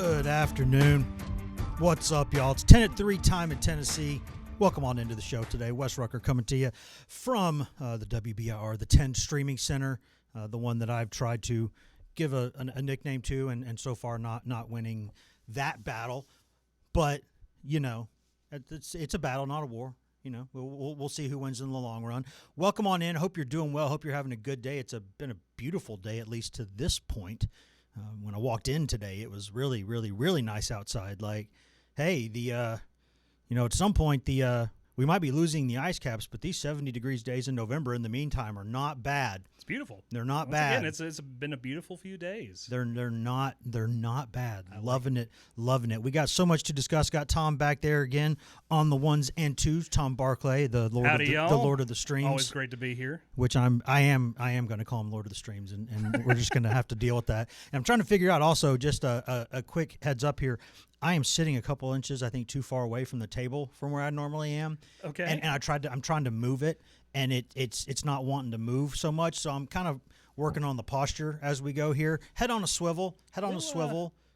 Good afternoon. What's up, y'all? It's 10-3 time in Tennessee. Welcome on into the show today. Wes Rucker coming to you from the WBIR, the 10 Streaming Center, the one that I've tried to give a nickname to, and so far not winning that battle. But, you know, it's a battle, not a war. You know, we'll see who wins in the long run. Welcome on in. Hope you're doing well. Hope you're having a good day. It's been a beautiful day, at least to this point. When I walked in today, it was really, really, really nice outside. Like, hey, at some point, we might be losing the ice caps, but these 70 degrees days in November in the meantime are not bad. It's beautiful. They're not bad. Again, it's been a beautiful few days. They're not bad. Loving it. We got so much to discuss. Got Tom back there again on the ones and twos. Tom Barclay, the Lord of the Streams. Always great to be here. Which I am going to call him Lord of the Streams, and we're just going to have to deal with that. And I'm trying to figure out also just a quick heads up here. I am sitting a couple inches, I think, too far away from the table from where I normally am. Okay. And I'm trying to move it, and it's not wanting to move so much. So I'm kind of working on the posture as we go here. Head on a swivel.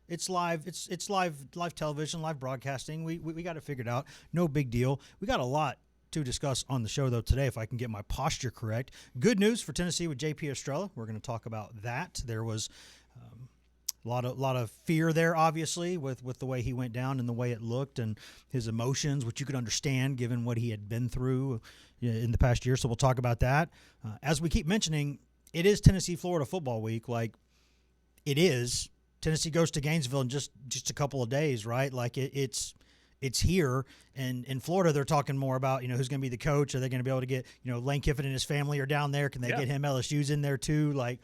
It's live. It's live television, live broadcasting. We got it figured out. No big deal. We got a lot to discuss on the show though today. If I can get my posture correct. Good news for Tennessee with JP Estrella. We're going to talk about that. There was a lot of fear there, obviously, with the way he went down and the way it looked and his emotions, which you could understand given what he had been through in the past year. So we'll talk about that. As we keep mentioning, it is Tennessee-Florida football week. Like, it is. Tennessee goes to Gainesville in just a couple of days, right? Like, it's here. And in Florida, they're talking more about, who's going to be the coach. Are they going to be able to get, Lane Kiffin and his family are down there? Can they get him? LSU's in there too. Like,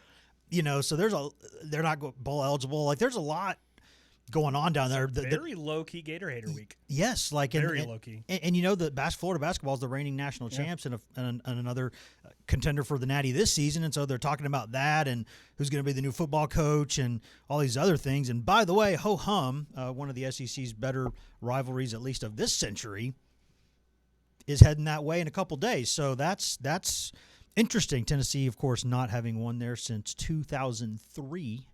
so they're not bowl eligible. Like, there's a lot going on down there. Very low-key Gatorhater week. Yes. Very low-key. And Florida basketball is the reigning national champs and another contender for the Natty this season. And so they're talking about that and who's going to be the new football coach and all these other things. And by the way, ho-hum, one of the SEC's better rivalries, at least of this century, is heading that way in a couple days. So that's interesting. Tennessee, of course, not having won there since 2003,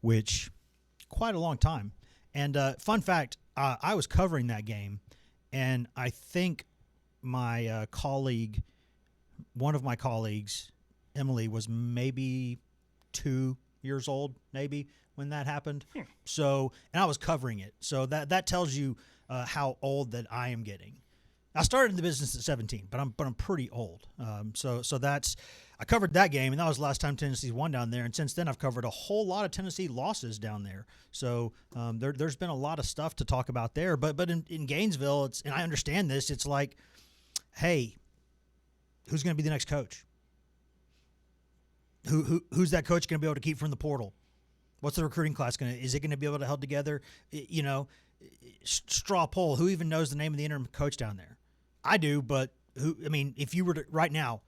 which quite a long time. And fun fact, I was covering that game, and I think my one of my colleagues, Emily, was maybe 2 years old, maybe, when that happened. So, and I was covering it. So that tells you how old that I am getting. I started in the business at 17, but I'm pretty old. So I covered that game, and that was the last time Tennessee won down there. And since then, I've covered a whole lot of Tennessee losses down there. So there's been a lot of stuff to talk about there. But in Gainesville, and I understand this. It's like, hey, who's going to be the next coach? Who's that coach going to be able to keep from the portal? What's the recruiting class going to? Is it going to be able to hold together? Straw poll. Who even knows the name of the interim coach down there? I do, but if you were to right now,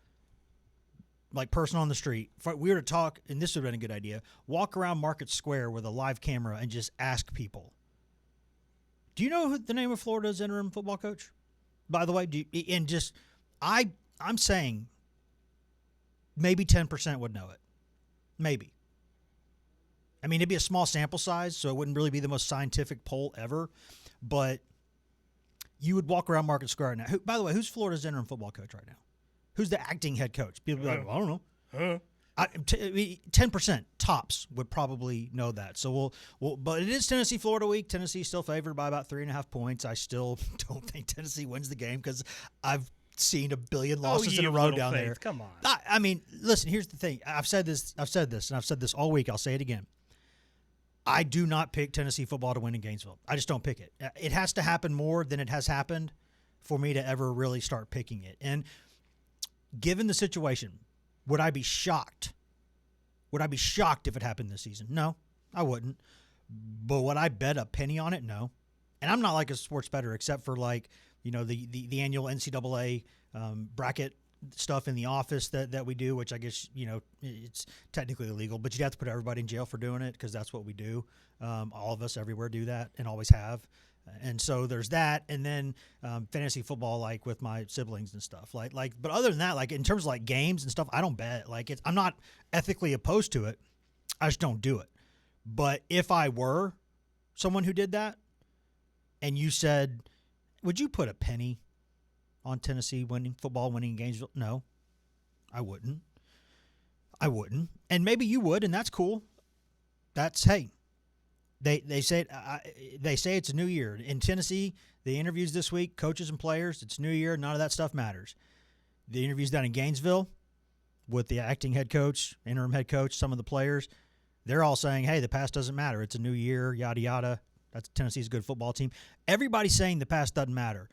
like person on the street, if we were to talk, and this would have been a good idea, walk around Market Square with a live camera and just ask people, do you know who the name of Florida's interim football coach? By the way, I'm saying maybe 10% would know it. Maybe. It'd be a small sample size, so it wouldn't really be the most scientific poll ever, but you would walk around Market Square now. By the way, who's Florida's interim football coach right now? Who's the acting head coach? People would be like, I don't know. 10% tops would probably know that. So but it is Tennessee-Florida week. Tennessee's still favored by about 3.5 points. I still don't think Tennessee wins the game because I've seen a billion losses in a row down there. Come on. Listen, here's the thing. I've said this, and I've said this all week. I'll say it again. I do not pick Tennessee football to win in Gainesville. I just don't pick it. It has to happen more than it has happened for me to ever really start picking it. And given the situation, would I be shocked? Would I be shocked if it happened this season? No, I wouldn't. But would I bet a penny on it? No. And I'm not like a sports bettor except for the annual NCAA bracket stuff in the office that we do, which I guess, it's technically illegal, but you'd have to put everybody in jail for doing it because that's what we do. All of us everywhere do that and always have. And so there's that. And then fantasy football, like with my siblings and stuff but other than that, like in terms of like games and stuff, I don't bet. I'm not ethically opposed to it. I just don't do it. But if I were, someone who did that and you said, would you put a penny on Tennessee winning Gainesville? No, I wouldn't. And maybe you would, and that's cool. That's, hey, they say it's a new year. In Tennessee, the interviews this week, coaches and players, it's new year. None of that stuff matters. The interviews down in Gainesville with the acting head coach, interim head coach, some of the players, they're all saying, hey, the past doesn't matter. It's a new year, yada, yada. That's Tennessee's a good football team. Everybody's saying the past doesn't matter.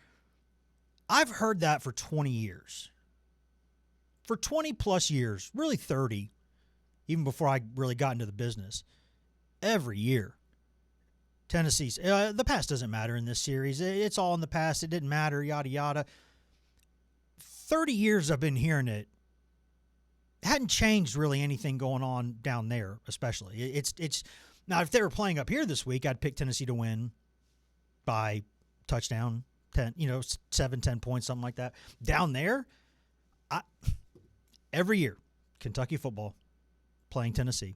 I've heard that for 20 years. For 20-plus years, really 30, even before I really got into the business, every year, Tennessee's, the past doesn't matter in this series. It's all in the past. It didn't matter, yada, yada. 30 years I've been hearing it. Hadn't changed really anything going on down there, especially. It's now, if they were playing up here this week, I'd pick Tennessee to win by touchdown, 10, 7, 10 points, something like that. Down there, every year, Kentucky football playing Tennessee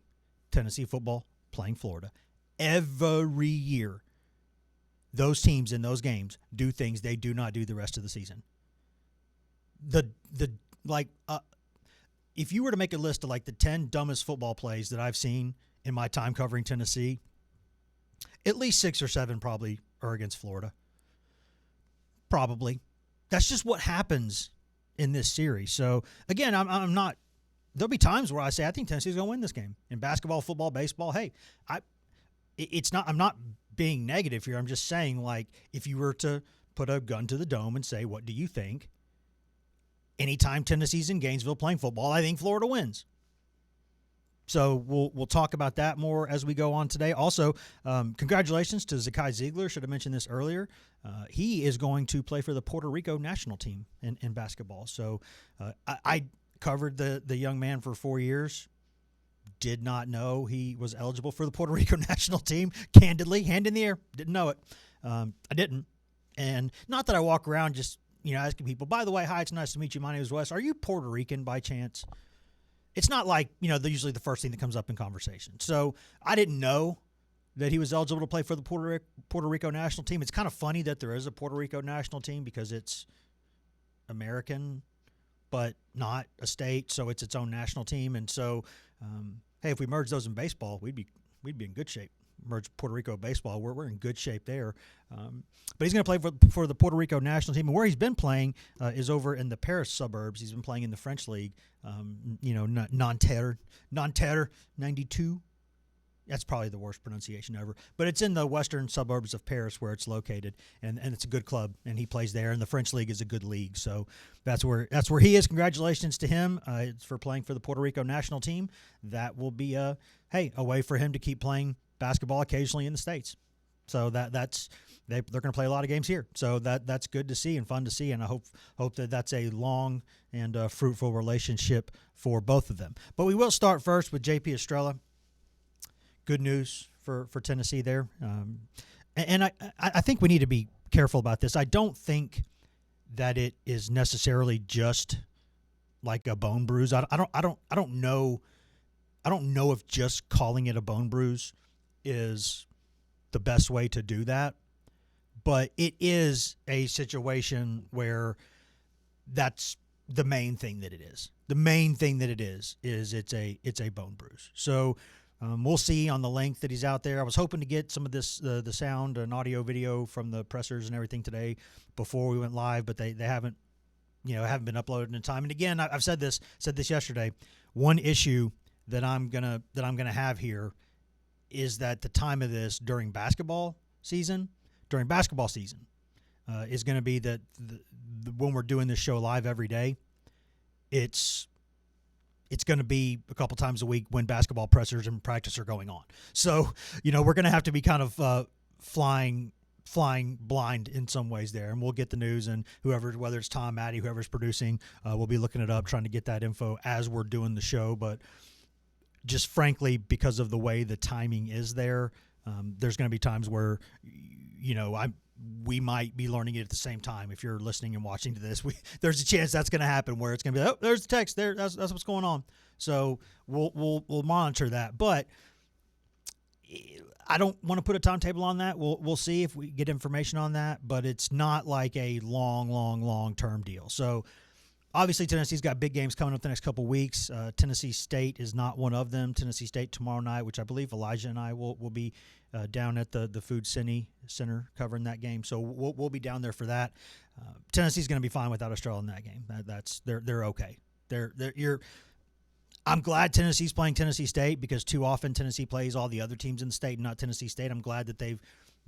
football playing Florida. Every year, those teams in those games do things they do not do the rest of the season. If you were to make a list of like the 10 dumbest football plays that I've seen in my time covering Tennessee, at least 6 or 7 probably are against Florida. Probably. That's just what happens in this series. So, again, I'm not – there'll be times where I say I think Tennessee's going to win this game. In basketball, football, baseball, hey, I'm not being negative here. I'm just saying, like, if you were to put a gun to the dome and say, what do you think? Anytime Tennessee's in Gainesville playing football, I think Florida wins. So we'll talk about that more as we go on today. Also, congratulations to Zakai Ziegler. Should have mentioned this earlier. He is going to play for the Puerto Rico national team in basketball. So I covered the young man for 4 years. Did not know he was eligible for the Puerto Rico national team. Candidly, hand in the air. Didn't know it. I didn't. And not that I walk around just asking people, by the way, hi, it's nice to meet you. My name is Wes. Are you Puerto Rican by chance? It's not like, they're usually the first thing that comes up in conversation. So I didn't know that he was eligible to play for the Puerto Rico national team. It's kind of funny that there is a Puerto Rico national team because it's American, but not a state, so it's its own national team. And so, hey, if we merge those in baseball, we'd be in good shape. Merge Puerto Rico baseball, we're in good shape there. But he's going to play for the Puerto Rico national team. And where he's been playing is over in the Paris suburbs. He's been playing in the French league, Nanterre 92. That's probably the worst pronunciation ever. But it's in the western suburbs of Paris where it's located, and it's a good club, and he plays there. And the French league is a good league, so that's where he is. Congratulations to him for playing for the Puerto Rico national team. That will be a way for him to keep playing basketball occasionally in the States. So they're going to play a lot of games here. So that's good to see and fun to see, and I hope that's a long and fruitful relationship for both of them. But we will start first with J.P. Estrella. Good news for Tennessee there. And I think we need to be careful about this. I don't think that it is necessarily just like a bone bruise. I don't know if just calling it a bone bruise is the best way to do that, but it is a situation where that's the main thing that it is. The main thing that it is it's a bone bruise. So we'll see on the length that he's out there. I was hoping to get some of this the sound and audio video from the pressers and everything today before we went live, but they haven't been uploaded in time. And again, I've said this yesterday. One issue that I'm gonna have here is that the time of this during basketball season is going to be that when we're doing this show live every day, it's going to be a couple times a week when basketball pressers and practice are going on. So, we're going to have to be kind of flying blind in some ways there, and we'll get the news, and whether it's Tom, Maddie, whoever's producing, we'll be looking it up, trying to get that info as we're doing the show. But just frankly, because of the way the timing is there's going to be times where, we might be learning it at the same time. If you're listening and watching to this, there's a chance that's going to happen where it's going to be, oh, there's the text there. That's what's going on. So we'll monitor that. But I don't want to put a timetable on that. We'll see if we get information on that, but it's not like a long-term deal. So obviously Tennessee's got big games coming up the next couple weeks. Tennessee State is not one of them. Tennessee State tomorrow night, which I believe Elijah and I will be down at the Food Center covering that game. So we'll be down there for that. Tennessee's going to be fine without Estrella in that game. They're okay. I'm glad Tennessee's playing Tennessee State because too often Tennessee plays all the other teams in the state and not Tennessee State. I'm glad that they've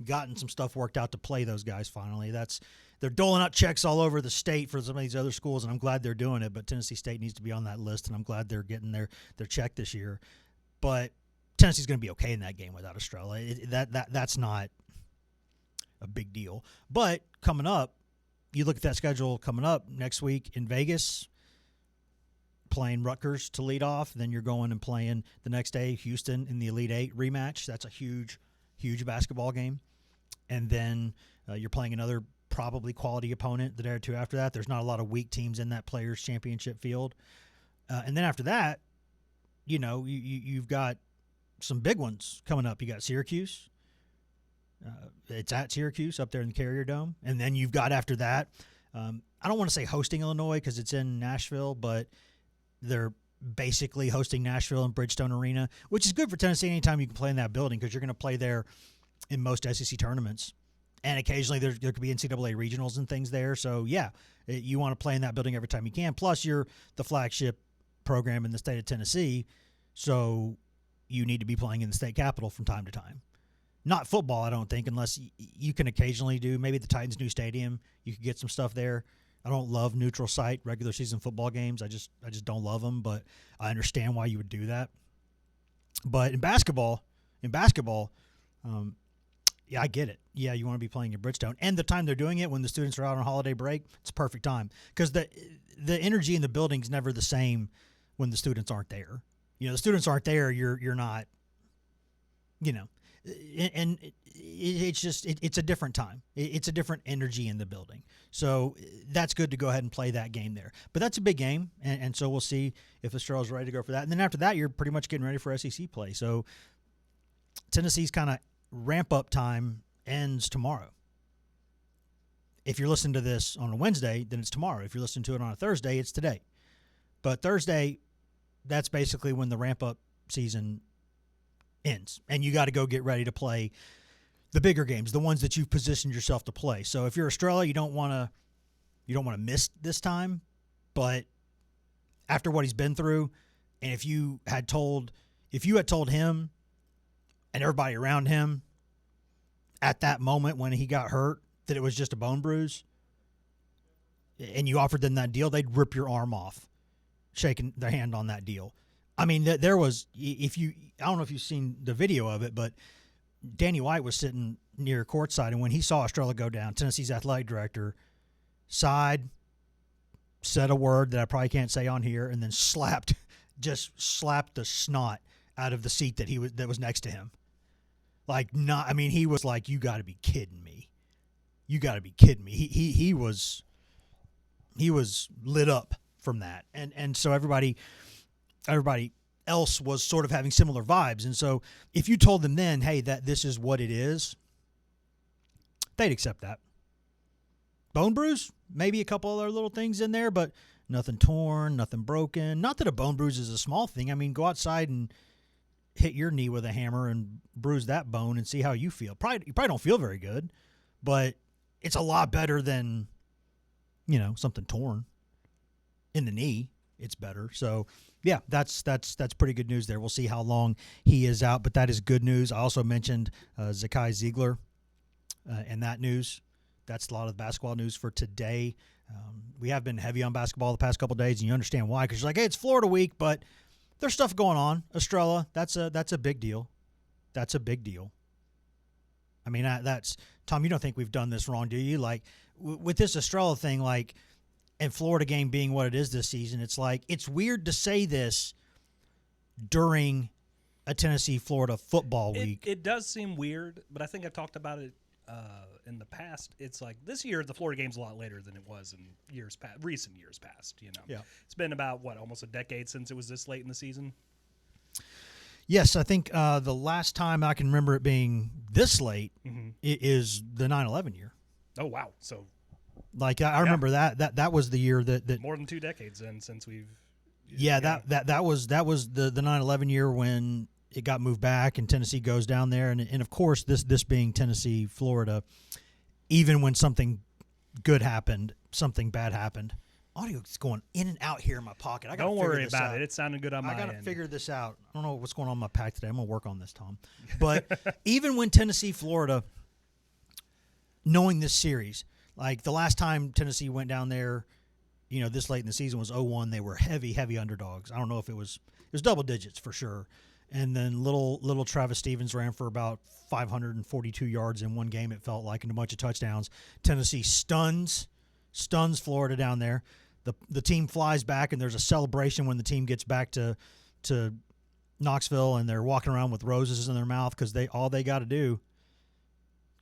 gotten some stuff worked out to play those guys finally. They're doling out checks all over the state for some of these other schools, and I'm glad they're doing it, but Tennessee State needs to be on that list, and I'm glad they're getting their check this year. But Tennessee's going to be okay in that game without Estrella. That's not a big deal. But coming up, you look at that schedule coming up next week in Vegas, playing Rutgers to lead off. Then you're going and playing the next day Houston in the Elite Eight rematch. That's a huge basketball game. And then you're playing another probably quality opponent the day or two after that. There's not a lot of weak teams in that Players' Championship field. And then after that, you've got some big ones coming up. You got Syracuse. It's at Syracuse up there in the Carrier Dome. And then you've got after that, I don't want to say hosting Illinois because it's in Nashville, but they're basically hosting Nashville in Bridgestone Arena, which is good for Tennessee anytime you can play in that building because you're going to play there in most SEC tournaments. And occasionally there could be NCAA regionals and things there. So, yeah, you want to play in that building every time you can. Plus, you're the flagship program in the state of Tennessee, so you need to be playing in the state capitol from time to time. Not football, I don't think, unless you can occasionally do maybe the Titans' new stadium. You could get some stuff there. I don't love neutral site regular season football games. I just don't love them, but I understand why you would do that. But in basketball, yeah, I get it. Yeah, you want to be playing in Bridgestone. And the time they're doing it, when the students are out on holiday break, it's a perfect time. Because the energy in the building's never the same when the students aren't there. The students aren't there, you're not, and it's just it's a different time. It's a different energy in the building. So that's good to go ahead and play that game there. But that's a big game, and so we'll see if Estrella's ready to go for that. And then after that, you're pretty much getting ready for SEC play. So Tennessee's kind of ramp-up time ends tomorrow. If you're listening to this on a Wednesday, then it's tomorrow. If you're listening to it on a Thursday, it's today. But Thursday, that's basically when the ramp-up season ends, and you got to go get ready to play the bigger games, the ones that you've positioned yourself to play. So if you're Estrella, you don't want to miss this time. But after what he's been through, and if you had told him and everybody around him at that moment when he got hurt that it was just a bone bruise, and you offered them that deal, they'd rip your arm off, shaking their hand on that deal. I mean, there was, I don't know if you've seen the video of it, but Danny White was sitting near courtside, and when he saw Estrella go down, Tennessee's athletic director sighed, said a word that I probably can't say on here, and then slapped the snot out of the seat that was next to him. He was like, "You got to be kidding me! You got to be kidding me!" He was lit up from that, and so everybody else was sort of having similar vibes. And so if you told them then, hey, that this is what it is, they'd accept that. Bone bruise, maybe a couple other little things in there, but nothing torn, nothing broken. Not that a bone bruise is a small thing. I mean, go outside and hit your knee with a hammer and bruise that bone and see how you feel. You probably don't feel very good, but it's a lot better than, something torn in the knee. It's better. So, yeah, that's pretty good news there. We'll see how long he is out, but that is good news. I also mentioned Zakai Ziegler and that news. That's a lot of basketball news for today. We have been heavy on basketball the past couple of days, and you understand why, because you're like, hey, it's Florida week, but there's stuff going on. Estrella, that's a big deal. That's a big deal. I mean, that's Tom, you don't think we've done this wrong, do you? Like, with this Estrella thing, and Florida game being what it is this season, it's weird to say this during a Tennessee-Florida football week. It does seem weird, but I think I've talked about it in the past. It's like this year the Florida game's a lot later than it was in recent years past. Yeah. It's been about almost a decade since it was this late in the season. Yes, I think the last time I can remember it being this late is the 9/11 year. Oh wow! So like I remember that was the year that more than 2 decades then since we've. Yeah, that was the 9/11 year when it got moved back and Tennessee goes down there, and of course this being Tennessee, Florida, even when something good happened, something bad happened. Audio is going in and out here in my pocket. Don't worry about it. It sounded good on my end. I got to figure this out. I don't know what's going on in my pack today. I'm going to work on this, Tom. But even when Tennessee, Florida, knowing this series, like the last time Tennessee went down there, this late in the season was 0-1. They were heavy underdogs. I don't know if it was double digits for sure. And then little Travis Stevens ran for about 542 yards in one game, it felt like, and a bunch of touchdowns. Tennessee stuns Florida down there. The team flies back, and there's a celebration when the team gets back to Knoxville, and they're walking around with roses in their mouth because all they got to do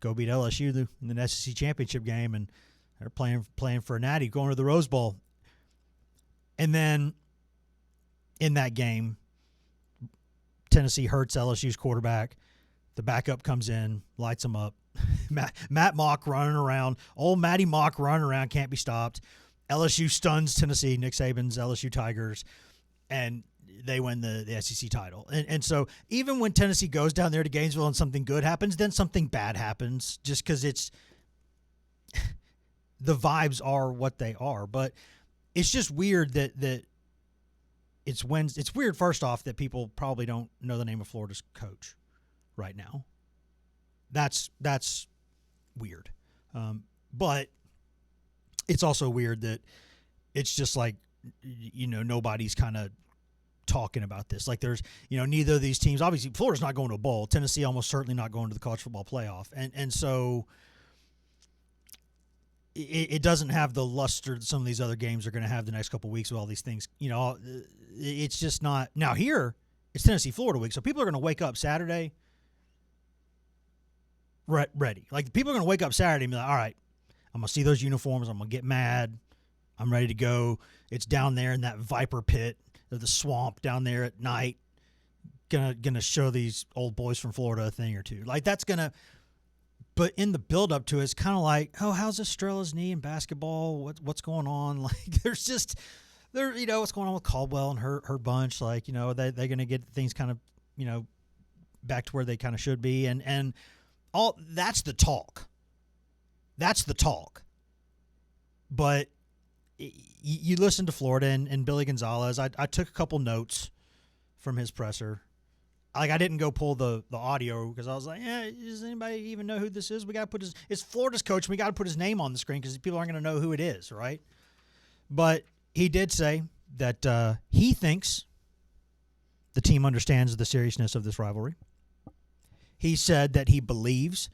go beat LSU in the SEC championship game, and they're playing for a natty, going to the Rose Bowl. And then in that game, Tennessee hurts LSU's quarterback. The backup comes in, lights them up. Matt Mock running around. Old Matty Mock running around, can't be stopped. LSU stuns Tennessee, Nick Saban's LSU Tigers, and they win the SEC title. And so even when Tennessee goes down there to Gainesville and something good happens, then something bad happens just because it's the vibes are what they are. But it's just weird that it's Wednesday. It's weird, first off, that people probably don't know the name of Florida's coach right now. That's weird. But it's also weird that it's just like, nobody's kind of talking about this. Like there's, neither of these teams, obviously Florida's not going to a bowl. Tennessee almost certainly not going to the college football playoff. And so it doesn't have the luster that some of these other games are going to have the next couple of weeks with all these things. It's just not. Now here, it's Tennessee, Florida week. So people are going to wake up Saturday ready. Like people are going to wake up Saturday and be like, all right, I'm going to see those uniforms. I'm going to get mad. I'm ready to go. It's down there in that viper pit of the swamp down there at night. Gonna show these old boys from Florida a thing or two. Like that's going to – but in the build-up to it, it's kind of like, oh, how's Estrella's knee in basketball? What's going on? Like there's just – what's going on with Caldwell and her bunch. Like, they're going to get things kind of, back to where they kind of should be. And all that's the talk. That's the talk. But you listen to Florida and Billy Gonzalez. I took a couple notes from his presser. Like I didn't go pull the audio because I was like, does anybody even know who this is? We got to put it's Florida's coach. We got to put his name on the screen because people aren't going to know who it is, right? But he did say that he thinks the team understands the seriousness of this rivalry. He said that he believes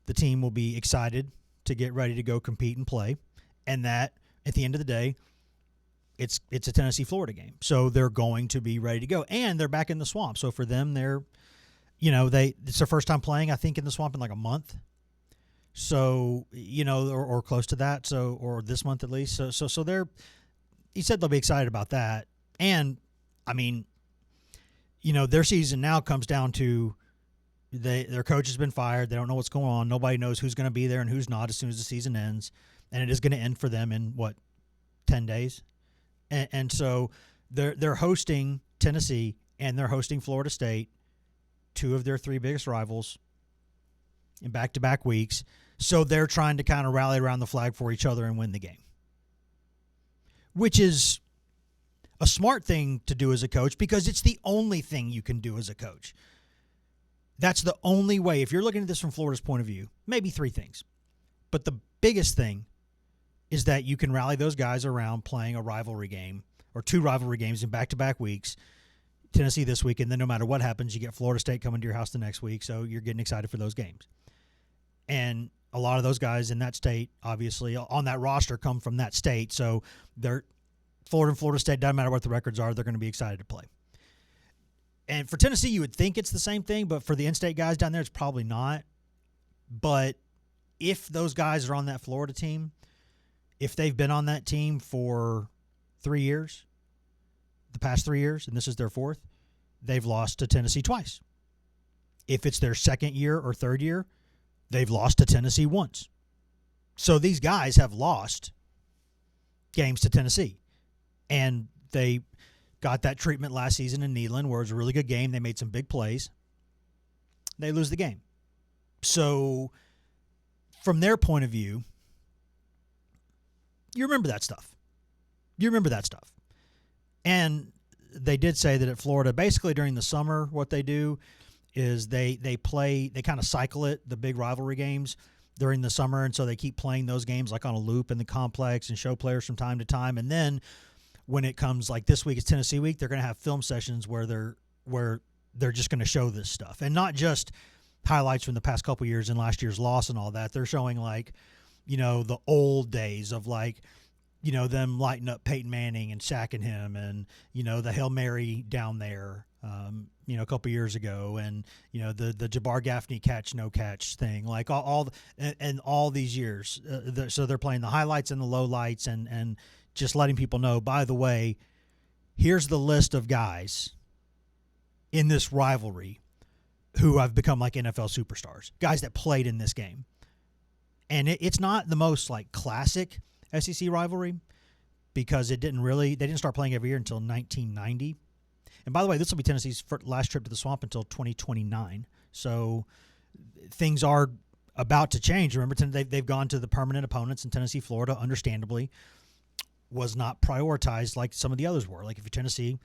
the team will be excited to get ready to go compete and play, and that at the end of the day, it's a Tennessee-Florida game. So they're going to be ready to go, and they're back in the swamp. So for them, it's their first time playing, I think, in the swamp in like a month. So, or close to that. So, or this month at least. So he said they'll be excited about that. And I mean, their season now comes down to their coach has been fired. They don't know what's going on. Nobody knows who's going to be there and who's not as soon as the season ends. And it is going to end for them in 10 days. And so they're hosting Tennessee and they're hosting Florida State, two of their three biggest rivals, in back-to-back weeks. So they're trying to kind of rally around the flag for each other and win the game, which is a smart thing to do as a coach because it's the only thing you can do as a coach. That's the only way. If you're looking at this from Florida's point of view, maybe three things. But the biggest thing is that you can rally those guys around playing a rivalry game or two rivalry games in back-to-back weeks. Tennessee this week, and then no matter what happens, you get Florida State coming to your house the next week, so you're getting excited for those games. And a lot of those guys in that state, obviously, on that roster come from that state, so they're Florida and Florida State, doesn't matter what the records are, they're going to be excited to play. And for Tennessee, you would think it's the same thing, but for the in-state guys down there, it's probably not. But if those guys are on that Florida team, if they've been on that team for 3 years, the past 3 years, and this is their fourth, they've lost to Tennessee twice. If it's their second year or third year, they've lost to Tennessee once. So these guys have lost games to Tennessee. And they got that treatment last season in Neyland, where it was a really good game. They made some big plays. They lose the game. So from their point of view, you remember that stuff. And they did say that at Florida, basically during the summer, what they do is they kind of cycle it, the big rivalry games during the summer. And so they keep playing those games like on a loop in the complex and show players from time to time. And then when it comes like this week, it's Tennessee week, they're going to have film sessions where they're just going to show this stuff. And not just highlights from the past couple years and last year's loss and all that. They're showing the old days of them lighting up Peyton Manning and sacking him, and the Hail Mary down there a couple years ago, and the Jabbar Gaffney catch no catch thing, like all these years. So they're playing the highlights and the lowlights, and just letting people know, by the way, here's the list of guys in this rivalry who have become like NFL superstars, guys that played in this game. And it's not the most classic SEC rivalry, because they didn't start playing every year until 1990. And by the way, this will be Tennessee's last trip to the Swamp until 2029. So things are about to change. Remember, they've gone to the permanent opponents, in Tennessee, Florida, understandably, was not prioritized like some of the others were. Like if you're Tennessee,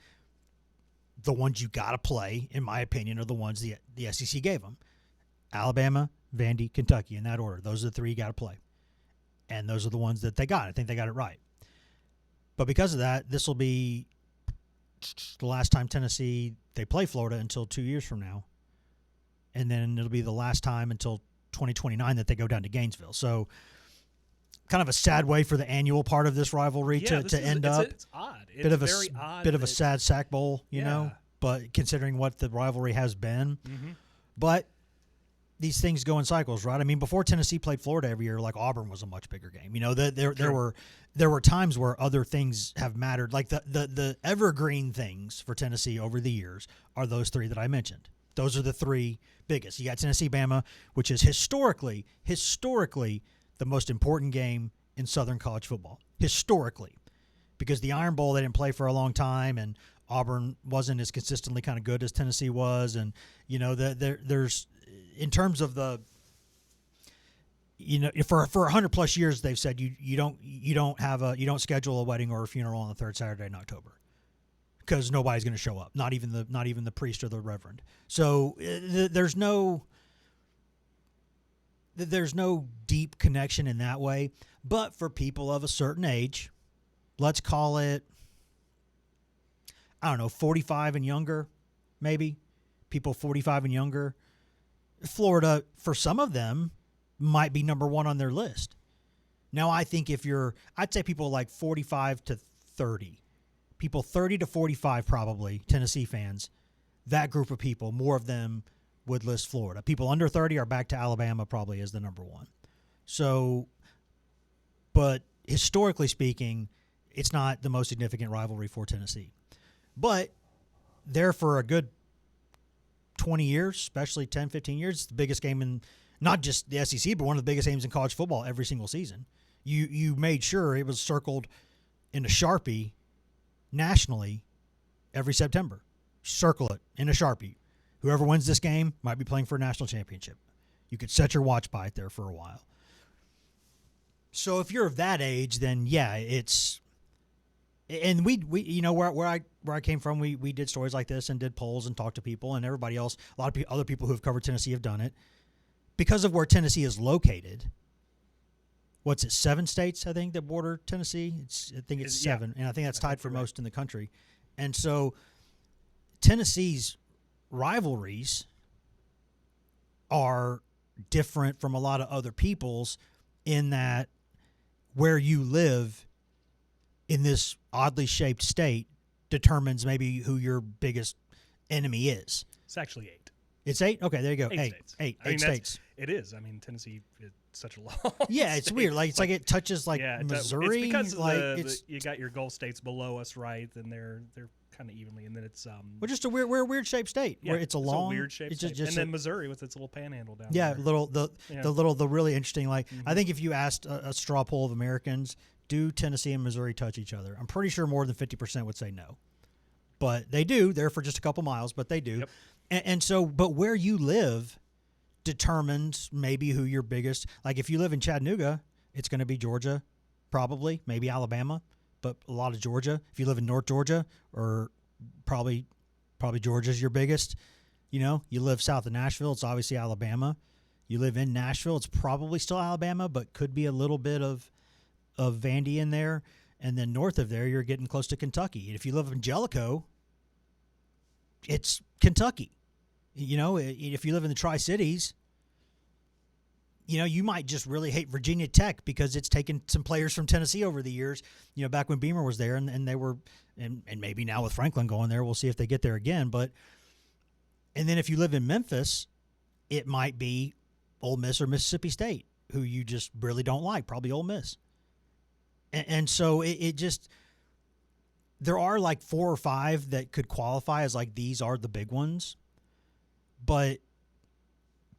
the ones you got to play, in my opinion, are the ones the SEC gave them. Alabama, Vandy, Kentucky, in that order. Those are the three you got to play. And those are the ones that they got. I think they got it right. But because of that, this will be the last time Tennessee, they play Florida until 2 years from now. And then it'll be the last time until 2029 that they go down to Gainesville. So kind of a sad way for the annual part of this rivalry to end up. It's odd. It's very odd. Bit of a sad sack bowl, you know, but considering what the rivalry has been. Mm-hmm. But these things go in cycles, right? I mean, before Tennessee played Florida every year, like Auburn was a much bigger game. There were times where other things have mattered. Like the evergreen things for Tennessee over the years are those three that I mentioned. Those are the three biggest. You got Tennessee Bama, which is historically the most important game in Southern college football. Historically. Because the Iron Bowl they didn't play for a long time, and Auburn wasn't as consistently kind of good as Tennessee was, and there's in terms of the, for 100 plus years they've said you don't schedule a wedding or a funeral on the third Saturday in October, because nobody's going to show up, not even the priest or the reverend. So there's no deep connection in that way. But for people of a certain age, let's call it, I don't know, 45 and younger, maybe. People 45 and younger. Florida, for some of them, might be number one on their list. Now, I think I'd say people like 45 to 30. People 30 to 45 probably, Tennessee fans. That group of people, more of them would list Florida. People under 30 are back to Alabama probably as the number one. So, but historically speaking, it's not the most significant rivalry for Tennessee. But there for a good 20 years, especially 10, 15 years, it's the biggest game in not just the SEC, but one of the biggest games in college football every single season. You made sure it was circled in a Sharpie nationally every September. Circle it in a Sharpie. Whoever wins this game might be playing for a national championship. You could set your watch by it there for a while. So if you're of that age, then yeah, it's, and we where I came from, we did stories like this and did polls and talked to people, and everybody else, a lot of other people who have covered Tennessee have done it. Because of where Tennessee is located, what's it, 7 states, I think, that border Tennessee? I think it's 7, and I think that's tied for most in the country. And so Tennessee's rivalries are different from a lot of other people's in that where you live in this oddly shaped state determines maybe who your biggest enemy is. It's actually 8. It's 8? Okay, there you go. 8 states. 8 states. It is. I mean, Tennessee is such a long Yeah, it's state. weird. Like it's like it touches like Missouri. It's because you got your Gulf states below us, right? And they're kind of evenly, and then it's We're just a weird shaped state where it's a long, weird shape, it's just and then Missouri with its little panhandle down yeah, there. the really interesting. Like I think if you asked a straw poll of Americans, do Tennessee and Missouri touch each other? I'm pretty sure more than 50% would say no, but they do. They're for just a couple miles, but they do. Yep. And so, but where you live determines maybe who your biggest. Like if you live in Chattanooga, it's going to be Georgia, probably maybe Alabama, but a lot of Georgia. If you live in North Georgia, or probably Georgia's your biggest. You know, you live south of Nashville, it's obviously Alabama. You live in Nashville, it's probably still Alabama, but could be a little bit of Vandy in there. And then north of there, you're getting close to Kentucky. And if you live in Jellicoe, it's Kentucky. You know, if you live in the Tri-Cities, you know, you might just really hate Virginia Tech because it's taken some players from Tennessee over the years, you know, back when Beamer was there, and they were, and maybe now with Franklin going there, we'll see if they get there again. But, and then if you live in Memphis, it might be Ole Miss or Mississippi State, who you just really don't like, probably Ole Miss. And so it just, there are like 4 or 5 that could qualify as like these are the big ones. But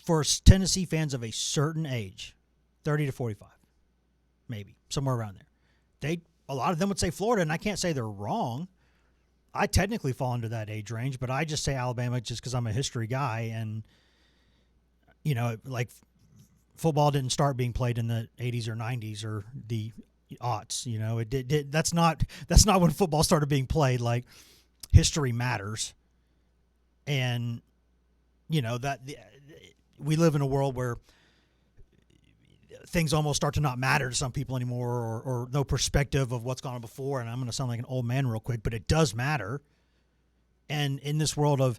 for Tennessee fans of a certain age, 30 to 45, maybe, somewhere around there, a lot of them would say Florida, and I can't say they're wrong. I technically fall into that age range, but I just say Alabama just because I'm a history guy, and, you know, like football didn't start being played in the 80s or 90s or the aughts, you know. It did. That's not when football started being played. Like, history matters, and you know that we live in a world where things almost start to not matter to some people anymore, or no perspective of what's gone on before. And I'm going to sound like an old man real quick, but it does matter. And in this world of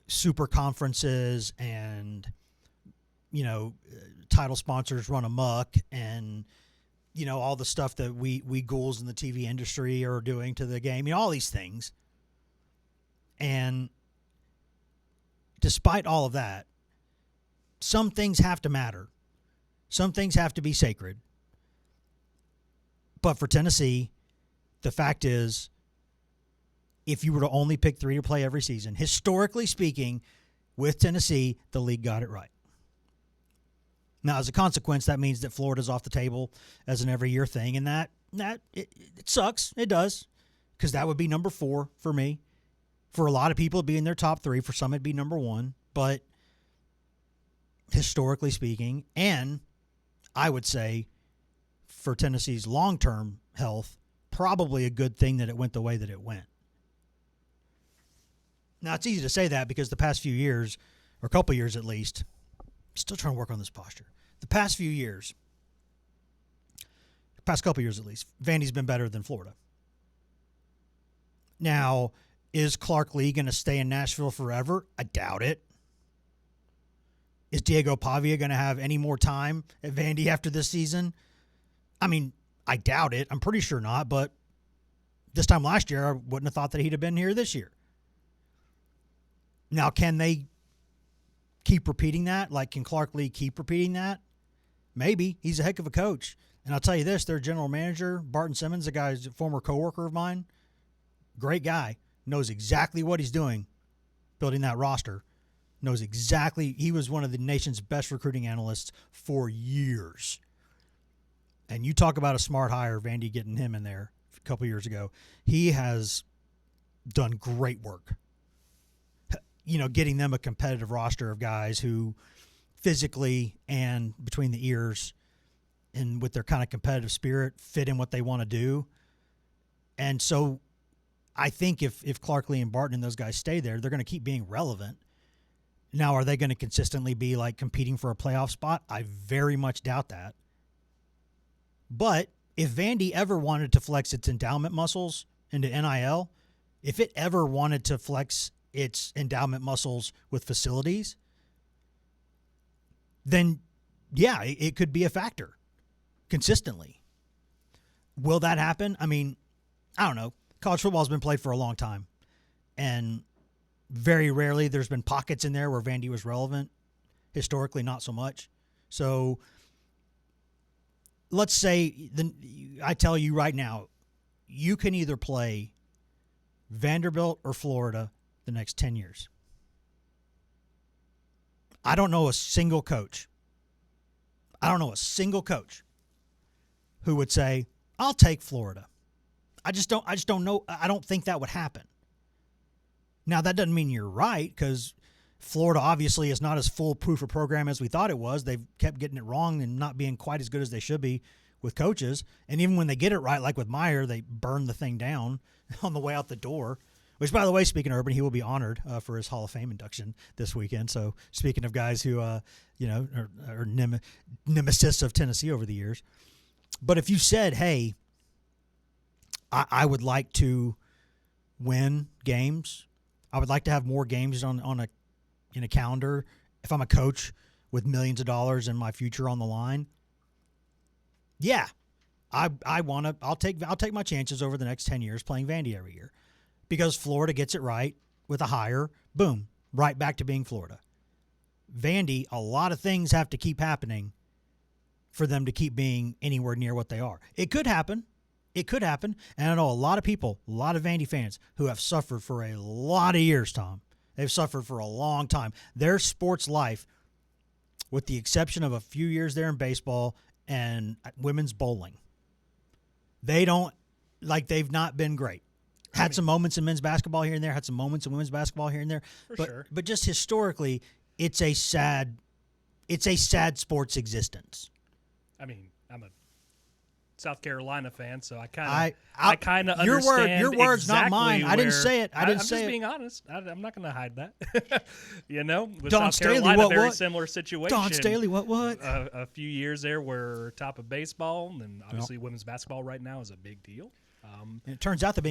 super conferences and, you know, title sponsors run amok, and, you know, all the stuff that we ghouls in the TV industry are doing to the game, you know, all these things. And despite all of that, some things have to matter. Some things have to be sacred. But for Tennessee, the fact is, if you were to only pick 3 to play every season, historically speaking, with Tennessee, the league got it right. Now, as a consequence, that means that Florida's off the table as an every year thing, and that it sucks. It does, because that would be number 4 for me. For a lot of people, it'd be in their top 3. For some, it'd be number 1. But historically speaking, and I would say for Tennessee's long-term health, probably a good thing that it went the way that it went. Now, it's easy to say that because the past few years, or a couple years at least, I'm still trying to work on this posture. The past few years, past couple years at least, Vandy's been better than Florida. Now, is Clark Lee going to stay in Nashville forever? I doubt it. Is Diego Pavia going to have any more time at Vandy after this season? I mean, I doubt it. I'm pretty sure not, but this time last year, I wouldn't have thought that he'd have been here this year. Now, can they keep repeating that? Like, can Clark Lee keep repeating that? Maybe. He's a heck of a coach. And I'll tell you this, their general manager, Barton Simmons, a guy who's a former coworker of mine, great guy, knows exactly what he's doing building that roster. Knows exactly. He was one of the nation's best recruiting analysts for years. And you talk about a smart hire, Vandy getting him in there a couple years ago. He has done great work. You know, getting them a competitive roster of guys who physically and between the ears and with their kind of competitive spirit fit in what they want to do. And so I think if Clark Lee and Barton and those guys stay there, they're going to keep being relevant. Now, are they going to consistently be like competing for a playoff spot? I very much doubt that. But if Vandy ever wanted to flex its endowment muscles into NIL, if it ever wanted to flex its endowment muscles with facilities, then yeah, it could be a factor consistently. Will that happen? I mean, I don't know. College football has been played for a long time, and very rarely there's been pockets in there where Vandy was relevant. Historically, not so much. So let's say I tell you right now, you can either play Vanderbilt or Florida the next 10 years. I don't know a single coach. Who would say, I'll take Florida. I just don't know. I don't think that would happen. Now, that doesn't mean you're right, because Florida obviously is not as foolproof a program as we thought it was. They've kept getting it wrong and not being quite as good as they should be with coaches. And even when they get it right, like with Meyer, they burn the thing down on the way out the door. Which, by the way, speaking of Urban, he will be honored for his Hall of Fame induction this weekend. So, speaking of guys who, are nemesis of Tennessee over the years. But if you said, hey, I would like to win games, I would like to have more games in a calendar. If I'm a coach with millions of dollars and my future on the line, yeah, I'll take my chances over the next 10 years playing Vandy every year. Because Florida gets it right with a hire, boom, right back to being Florida. Vandy, a lot of things have to keep happening for them to keep being anywhere near what they are. It could happen. And I know a lot of people, a lot of Vandy fans who have suffered for a lot of years, Tom. They've suffered for a long time. Their sports life, with the exception of a few years there in baseball and women's bowling, they've not been great. Had some moments in men's basketball here and there, had some moments in women's basketball here and there. Sure. But just historically, it's a sad sports existence. I mean, I'm a South Carolina fan, so I kind of understand your words, exactly not mine. I didn't say it. I'm just being honest. I'm not going to hide that. With Don South Staley, Carolina, what? Similar situation. Don Staley, what? A few years there were top of baseball, and obviously women's basketball right now is a big deal. It turns out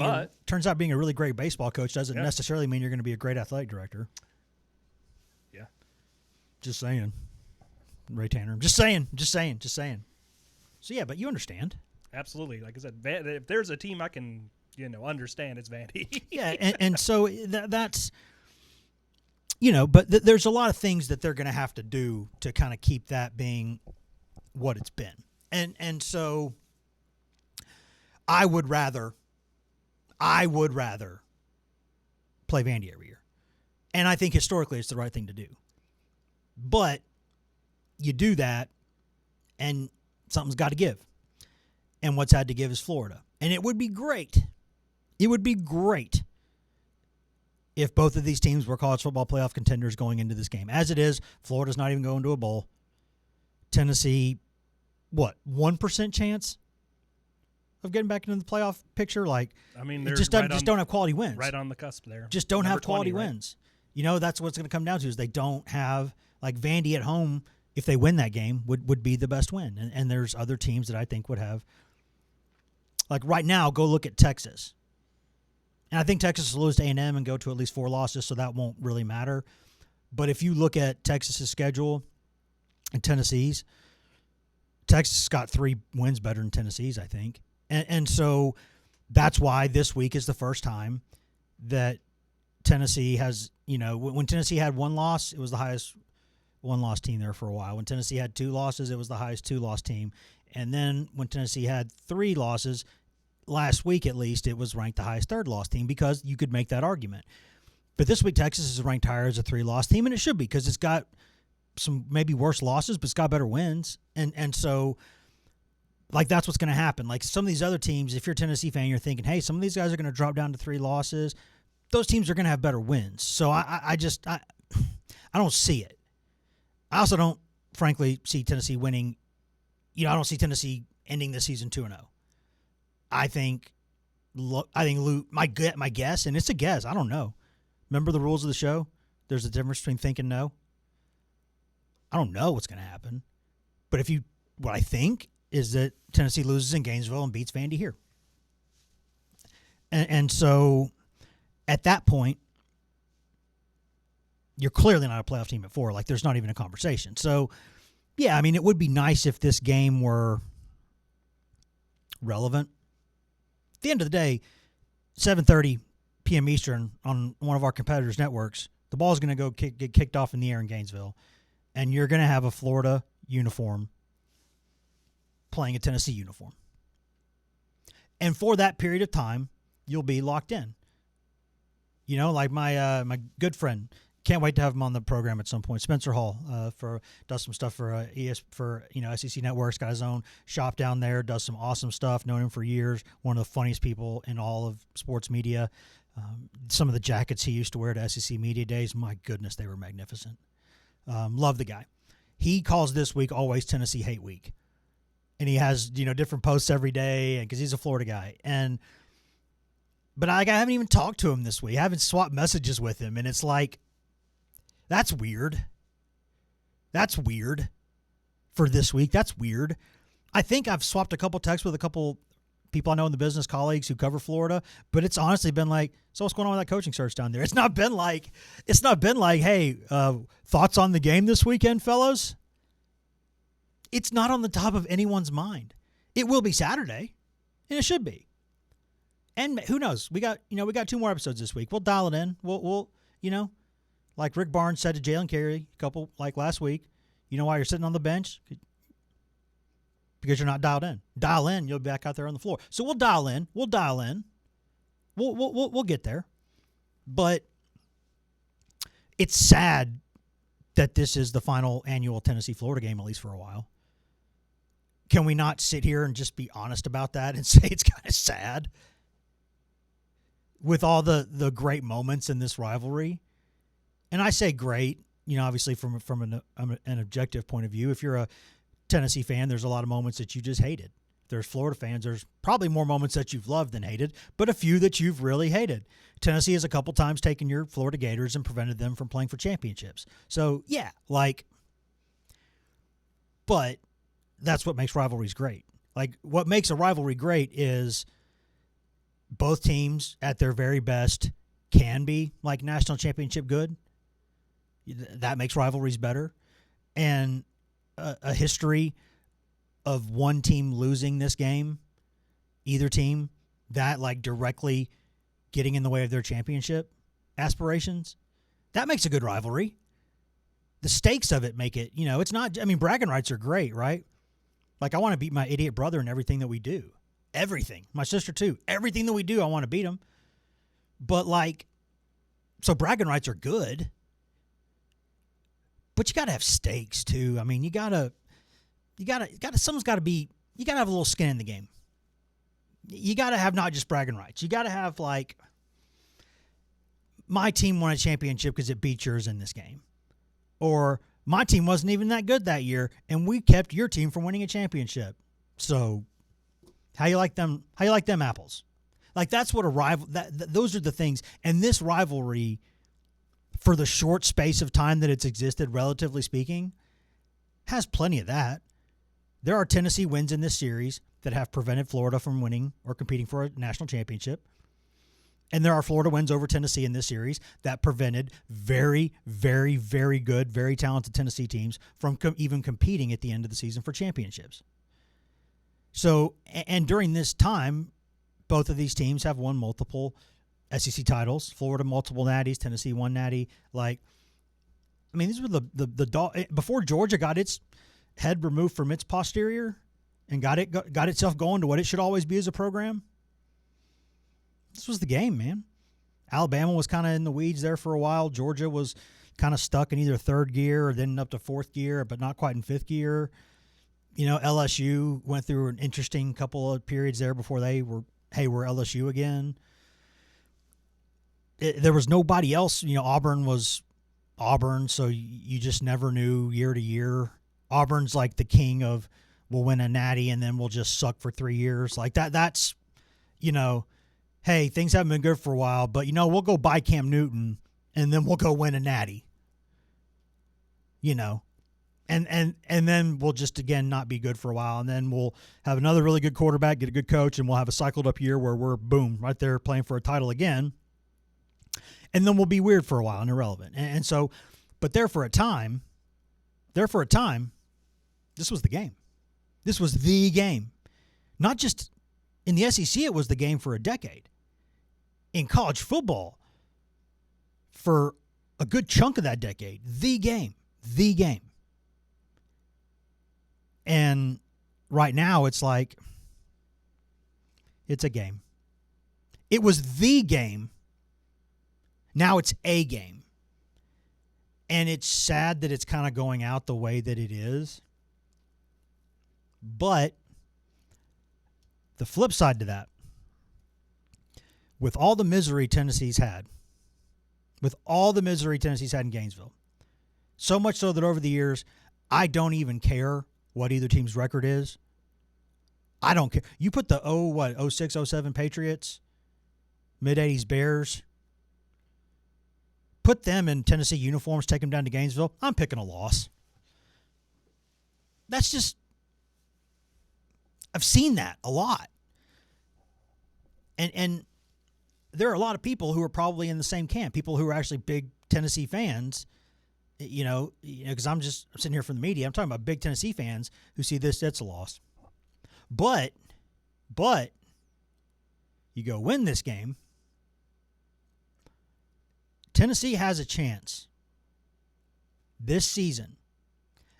being a really great baseball coach doesn't necessarily mean you're going to be a great athletic director. Yeah. Just saying. Ray Tanner. Just saying. So, yeah, but you understand. Absolutely. Like I said, if there's a team I can, understand, it's Vandy. Yeah, and so that's, but there's a lot of things that they're going to have to do to kind of keep that being what it's been. And so I would rather play Vandy every year. And I think historically it's the right thing to do. But you do that and something's got to give. And what's had to give is Florida. And it would be great. It would be great if both of these teams were college football playoff contenders going into this game. As it is, Florida's not even going to a bowl. Tennessee, 1% chance of getting back into the playoff picture? Just don't have quality wins. Right on the cusp there. Just don't have quality 20, wins. Right? That's what's going to come down to is they don't have, Vandy at home, if they win that game, would be the best win. And there's other teams that I think would have. Right now, go look at Texas. And I think Texas will lose to A&M and go to at least 4 losses, so that won't really matter. But if you look at Texas's schedule and Tennessee's, Texas got 3 wins better than Tennessee's, I think. And so that's why this week is the first time that Tennessee has, when Tennessee had 1 loss, it was the highest 1-loss team there for a while. When Tennessee had 2 losses, it was the highest 2-loss team. And then when Tennessee had 3 losses, last week at least, it was ranked the highest 3rd-loss team because you could make that argument. But this week, Texas is ranked higher as a 3-loss team, and it should be because it's got some maybe worse losses, but it's got better wins. And so that's what's going to happen. Some of these other teams, if you're a Tennessee fan, you're thinking, hey, some of these guys are going to drop down to 3 losses. Those teams are going to have better wins. So I don't see it. I also don't, frankly, see Tennessee winning. I don't see Tennessee ending the season 2-0. I think Lou, my guess, and it's a guess, I don't know. Remember the rules of the show? There's a difference between think and know. I don't know what's going to happen. But what I think is that Tennessee loses in Gainesville and beats Vandy here. And so at that point, you're clearly not a playoff team at 4. There's not even a conversation. So, yeah, it would be nice if this game were relevant. At the end of the day, 7:30 p.m. Eastern on one of our competitors' networks, the ball's going to get kicked off in the air in Gainesville, and you're going to have a Florida uniform playing a Tennessee uniform. And for that period of time, you'll be locked in. Like my good friend. Can't wait to have him on the program at some point. Spencer Hall does some stuff for SEC Networks. Got his own shop down there. Does some awesome stuff. Known him for years. One of the funniest people in all of sports media. Some of the jackets he used to wear to SEC Media Days, my goodness, they were magnificent. Love the guy. He calls this week always Tennessee Hate Week, and he has different posts every day because he's a Florida guy. But I haven't even talked to him this week. I haven't swapped messages with him, and it's like. That's weird. That's weird for this week. That's weird. I think I've swapped a couple texts with a couple people I know in the business, colleagues who cover Florida, but it's honestly been like, so what's going on with that coaching search down there? It's not been like, hey, thoughts on the game this weekend, fellows? It's not on the top of anyone's mind. It will be Saturday, and it should be. And who knows? We got 2 more episodes this week. We'll dial it in. We'll like Rick Barnes said to Jalen Carey last week, you know why you're sitting on the bench? Because you're not dialed in. Dial in, you'll be back out there on the floor. So we'll dial in. We'll get there. But it's sad that this is the final annual Tennessee-Florida game, at least for a while. Can we not sit here and just be honest about that and say it's kind of sad? With all the great moments in this rivalry. And I say great, obviously from an objective point of view. If you're a Tennessee fan, there's a lot of moments that you just hated. If there's Florida fans, there's probably more moments that you've loved than hated, but a few that you've really hated. Tennessee has a couple times taken your Florida Gators and prevented them from playing for championships. So, yeah, but that's what makes rivalries great. What makes a rivalry great is both teams at their very best can be national championship good. That makes rivalries better. And a history of one team losing this game, either team, that directly getting in the way of their championship aspirations, that makes a good rivalry. The stakes of it make it, it's not, bragging rights are great, right? I want to beat my idiot brother in everything that we do. Everything. My sister too. Everything that we do, I want to beat them. But so bragging rights are good. But you got to have stakes too. Someone's got to have a little skin in the game. You got to have not just bragging rights. You got to have my team won a championship because it beat yours in this game. Or my team wasn't even that good that year and we kept your team from winning a championship. So how you like them apples? That's what a rival, those are the things. And this rivalry, for the short space of time that it's existed, relatively speaking, has plenty of that. There are Tennessee wins in this series that have prevented Florida from winning or competing for a national championship. And there are Florida wins over Tennessee in this series that prevented very, very, very good, very talented Tennessee teams from even competing at the end of the season for championships. So, and during this time, both of these teams have won multiple SEC titles. Florida multiple natties, Tennessee one natty. These were the before Georgia got its head removed from its posterior and got itself going to what it should always be as a program. This was the game, man. Alabama was kind of in the weeds there for a while. Georgia was kind of stuck in either third gear or then up to fourth gear, but not quite in fifth gear. LSU went through an interesting couple of periods there before we're LSU again. There was nobody else. Auburn was Auburn, so you just never knew year to year. Auburn's the king of we'll win a natty and then we'll just suck for 3 years. That's, hey, things haven't been good for a while, but, we'll go buy Cam Newton and then we'll go win a natty. And then we'll just, again, not be good for a while. And then we'll have another really good quarterback, get a good coach, and we'll have a cycled up year where we're, boom, right there playing for a title again. And then we'll be weird for a while and irrelevant. And so, but there for a time, this was the game. This was the game. Not just in the SEC, it was the game for a decade. In college football, for a good chunk of that decade, the game. And right now, it's it's a game. It was the game Now it's a game. And it's sad that it's kind of going out the way that it is. But the flip side to that, with all the misery Tennessee's had in Gainesville, so much so that over the years, I don't even care what either team's record is. I don't care. You put the 06, 07 Patriots, mid-'80s Bears, put them in Tennessee uniforms, take them down to Gainesville, I'm picking a loss. That's just, I've seen that a lot. And there are a lot of people who are probably in the same camp, people who are actually big Tennessee fans, because I'm sitting here from the media. I'm talking about big Tennessee fans who see this, that's a loss. But you go win this game, Tennessee has a chance this season,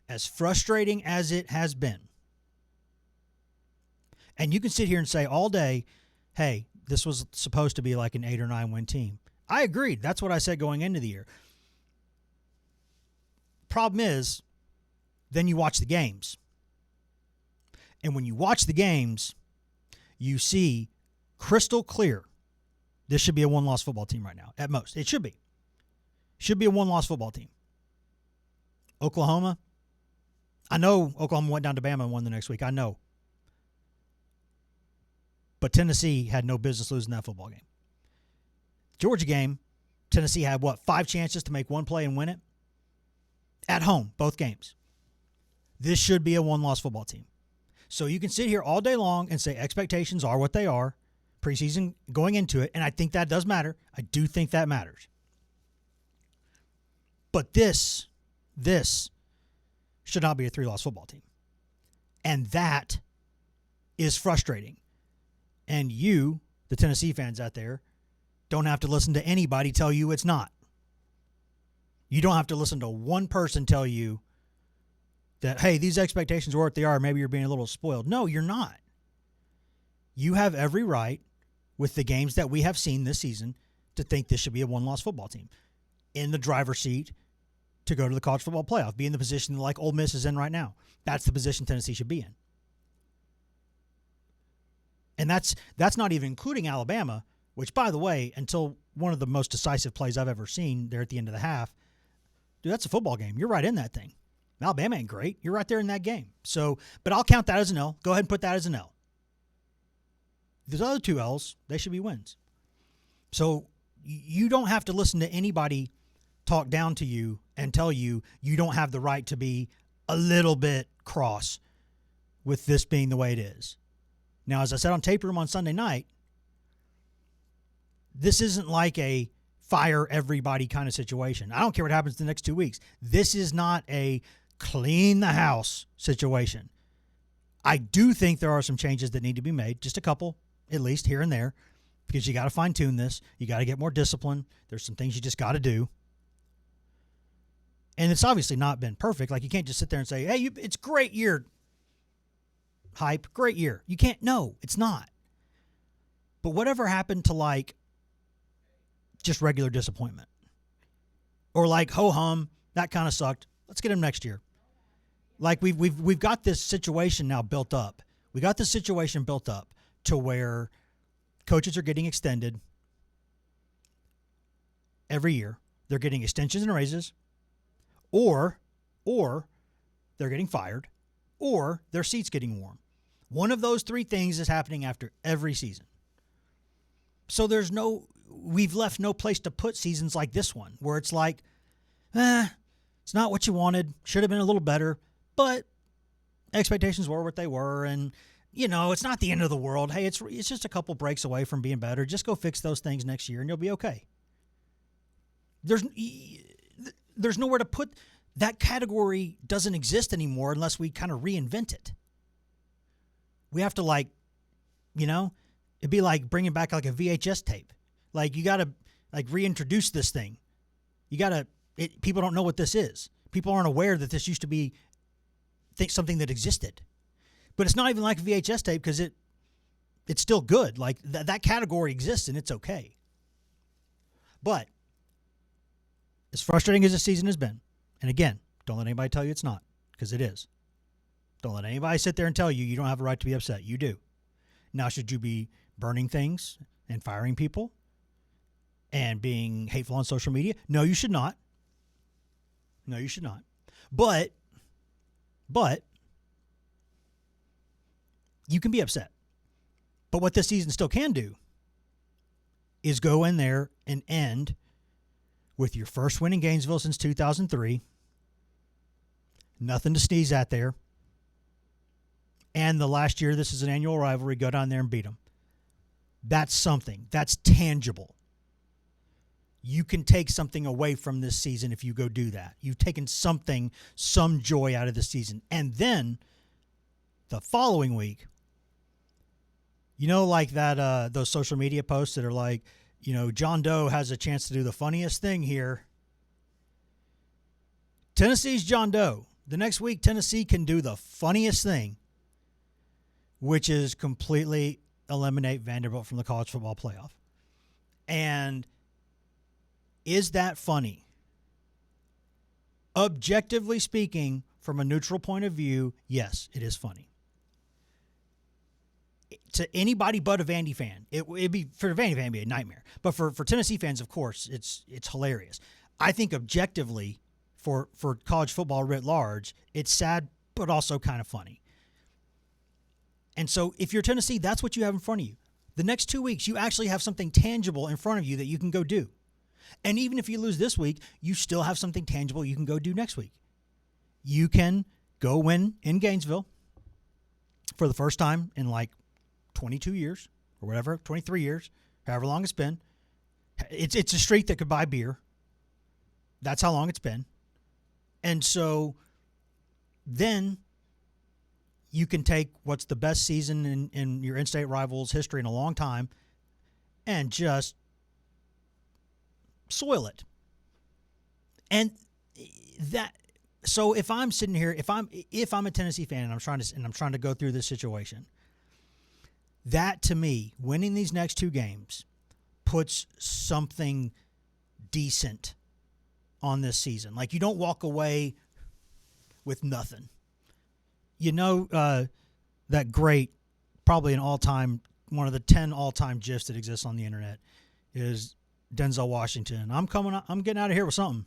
as frustrating as it has been. And you can sit here and say all day, hey, this was supposed to be like an 8 or 9 win team. I agreed. That's what I said going into the year. Problem is, then you watch the games. And when you watch the games, you see crystal clear this should be a one-loss football team right now, at most. It should be. Should be a one-loss football team. Oklahoma, I know Oklahoma went down to Bama and won the next week. I know. But Tennessee had no business losing that football game. Georgia game, Tennessee had, 5 chances to make one play and win it? At home, both games. This should be a one-loss football team. So you can sit here all day long and say expectations are what they are, preseason going into it, and I think that does matter. I do think that matters. But this should not be a 3-loss football team. And that is frustrating. And you, the Tennessee fans out there, don't have to listen to anybody tell you it's not. You don't have to listen to one person tell you that, hey, these expectations are what they are. Maybe you're being a little spoiled. No, you're not. You have every right, with the games that we have seen this season, to think this should be a one-loss football team. In the driver's seat to go to the college football playoff, be in the position like Ole Miss is in right now. That's the position Tennessee should be in. And that's not even including Alabama, which, by the way, until one of the most decisive plays I've ever seen there at the end of the half, dude, that's a football game. You're right in that thing. Alabama ain't great. You're right there in that game. So, but I'll count that as an L. Go ahead and put that as an L. Those other 2 L's, they should be wins. So you don't have to listen to anybody talk down to you and tell you you don't have the right to be a little bit cross with this being the way it is. Now, as I said on Tape Room on Sunday night, this isn't like a fire everybody kind of situation. I don't care what happens the next 2 weeks. This is not a clean the house situation. I do think there are some changes that need to be made, just a couple, at least here and there, because you got to fine-tune this. You got to get more discipline. There's some things you just got to do. And it's obviously not been perfect. Like, you can't just sit there and say, hey, it's a great year. Hype, great year. You can't. No, it's not. But whatever happened to, like, just regular disappointment? Or like, ho-hum, that kind of sucked. Let's get him next year. Like, we've got this situation now built up. We got this situation built up to where coaches are getting extended every year. They're getting extensions and raises, or they're getting fired, or their seat's getting warm. One of those 3 things is happening after every season. So we've left no place to put seasons like this one, where it's like, it's not what you wanted, should have been a little better, but expectations were what they were, and, it's not the end of the world. Hey, it's just a couple breaks away from being better. Just go fix those things next year, and you'll be okay. There's nowhere to put that category. Doesn't exist anymore unless we kind of reinvent it. We have to, it'd be like bringing back like a VHS tape. Like, you got to reintroduce this thing. People don't know what this is. People aren't aware that this used to be something that existed. But it's not even like a VHS tape because it's still good. Like, that category exists and it's okay. But as frustrating as this season has been, and again, don't let anybody tell you it's not, because it is. Don't let anybody sit there and tell you don't have a right to be upset. You do. Now, should you be burning things and firing people and being hateful on social media? No, you should not. No, you should not. But you can be upset. But what this season still can do is go in there and end with your first win in Gainesville since 2003. Nothing to sneeze at there. And the last year, this is an annual rivalry, go down there and beat them. That's something. That's tangible. You can take something away from this season if you go do that. You've taken something, some joy out of the season. And then the following week, like that, those social media posts that are like, John Doe has a chance to do the funniest thing here. Tennessee's John Doe. The next week, Tennessee can do the funniest thing, which is completely eliminate Vanderbilt from the college football playoff. And is that funny? Objectively speaking, from a neutral point of view, yes, it is funny. To anybody but a Vandy fan, it'd be for a Vandy fan, it'd be a nightmare. But for Tennessee fans, of course, it's hilarious. I think objectively, for college football writ large, it's sad, but also kind of funny. And so if you're Tennessee, that's what you have in front of you. The next 2 weeks, you actually have something tangible in front of you that you can go do. And even if you lose this week, you still have something tangible you can go do next week. You can go win in Gainesville for the first time in like 22 years or whatever, 23 years, however long it's been. It's a streak that could buy beer. That's how long it's been. And so then you can take what's the best season in your in-state rivals' history in a long time and just soil it. And that, so if I'm sitting here, if I'm a Tennessee fan and I'm trying to go through this situation, that to me, winning these next two games puts something decent on this season. Like, you don't walk away with nothing. That great, probably an all-time, one of the 10 all-time GIFs that exists on the internet is Denzel Washington. I'm getting out of here with something.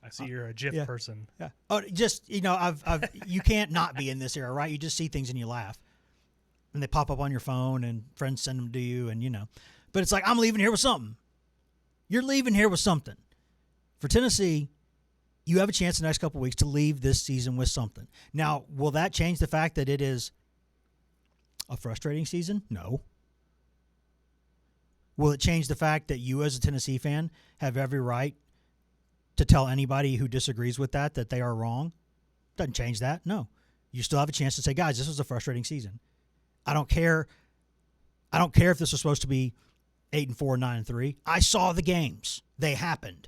I see you're a GIF person. Yeah. Oh, just, I've you can't not be in this era, right? You just see things and you laugh. And they pop up on your phone and friends send them to you and, But it's like, I'm leaving here with something. You're leaving here with something. For Tennessee, you have a chance in the next couple of weeks to leave this season with something. Now, will that change the fact that it is a frustrating season? No. Will it change the fact that you as a Tennessee fan have every right to tell anybody who disagrees with that they are wrong? Doesn't change that. No. You still have a chance to say, guys, this was a frustrating season. I don't care if this was supposed to be 8-4, 9-3. I saw the games. They happened.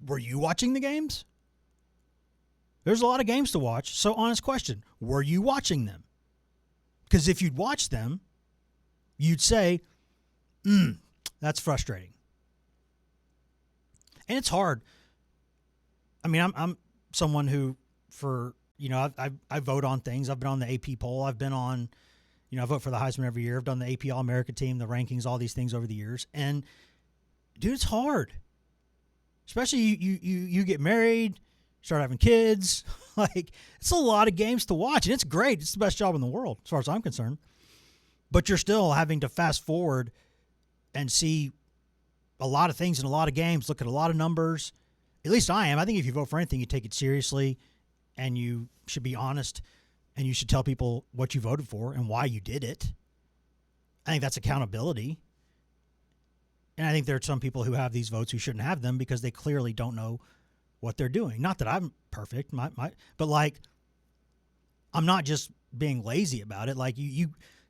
Were you watching the games? There's a lot of games to watch. So, honest question, were you watching them? Because if you'd watched them, you'd say, that's frustrating. And it's hard. I mean, I'm someone who, I vote on things. I've been on the AP poll. I've been on, I vote for the Heisman every year. I've done the AP All-America team, the rankings, all these things over the years. And, dude, it's hard. Especially you get married, start having kids. Like, it's a lot of games to watch, and it's great. It's the best job in the world, as far as I'm concerned. But you're still having to fast forward and see a lot of things in a lot of games, look at a lot of numbers. At least I am. I think if you vote for anything, you take it seriously, and you should be honest, and you should tell people what you voted for and why you did it. I think that's accountability. And I think there are some people who have these votes who shouldn't have them because they clearly don't know what they're doing. Not that I'm perfect, but like, I'm not just being lazy about it. Like, if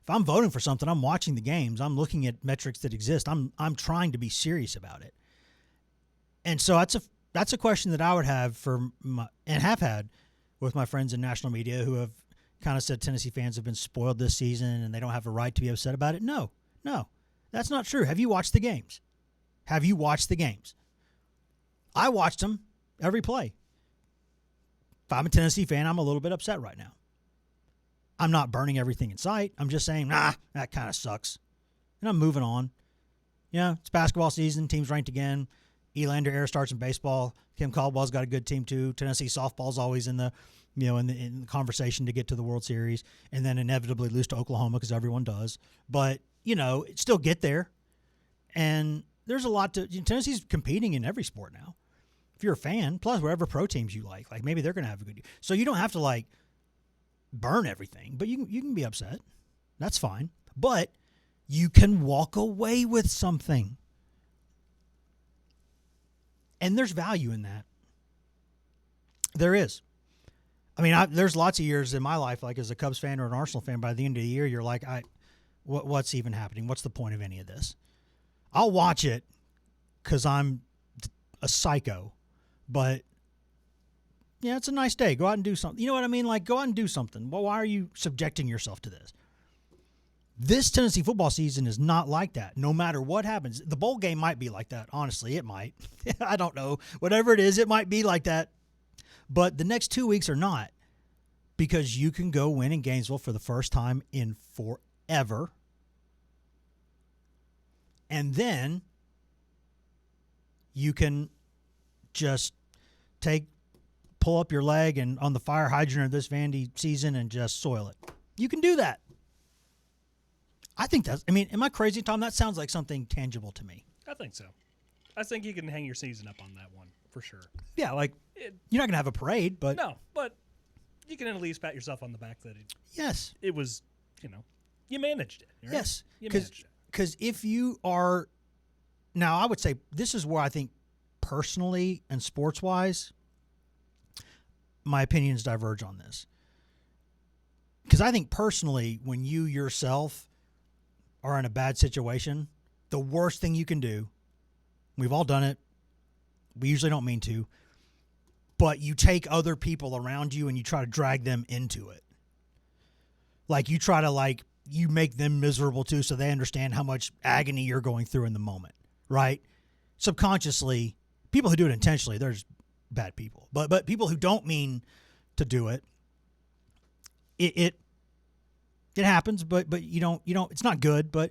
I'm voting for something, I'm watching the games. I'm looking at metrics that exist. I'm trying to be serious about it. And so that's a question that I would have and have had with my friends in national media who have kind of said Tennessee fans have been spoiled this season and they don't have a right to be upset about it. No, that's not true. Have you watched the games? I watched them every play. If I'm a Tennessee fan, I'm a little bit upset right now. I'm not burning everything in sight. I'm just saying, that kind of sucks. And I'm moving on. Yeah, it's basketball season. Teams ranked again. Elander era starts in baseball. Kim Caldwell's got a good team too. Tennessee softball's always in the conversation to get to the World Series, and then inevitably lose to Oklahoma because everyone does. But still get there. And there's a lot to. Tennessee's competing in every sport now. If you're a fan, plus whatever pro teams you like maybe they're going to have a good year. So you don't have to burn everything, but you can be upset. That's fine. But you can walk away with something. And there's value in that. There is. I mean, there's lots of years in my life, as a Cubs fan or an Arsenal fan, by the end of the year, you're like, what's even happening? What's the point of any of this? I'll watch it because I'm a psycho. But, yeah, it's a nice day. Go out and do something. You know what I mean? Go out and do something. Well, why are you subjecting yourself to this? This Tennessee football season is not like that. No matter what happens. The bowl game might be like that. Honestly, it might. I don't know. Whatever it is, it might be like that. But the next 2 weeks are not. Because you can go win in Gainesville for the first time in forever. And then you can just pull up your leg and on the fire hydrant of this Vandy season and just soil it. You can do that. I think am I crazy, Tom? That sounds like something tangible to me. I think so. I think you can hang your season up on that one for sure. Yeah, you're not going to have a parade, but. No, but you can at least pat yourself on the back that it was, you managed it. Right? Yes. You managed it. Because if you are. Now, I would say this is where I think personally and sports-wise, my opinions diverge on this. Because I think personally, when you yourself are in a bad situation, the worst thing you can do, we've all done it, we usually don't mean to, but you take other people around you and you try to drag them into it. You try to, you make them miserable too so they understand how much agony you're going through in the moment, right? Subconsciously, people who do it intentionally, they're just bad people. But people who don't mean to do it, it happens, but you don't it's not good. But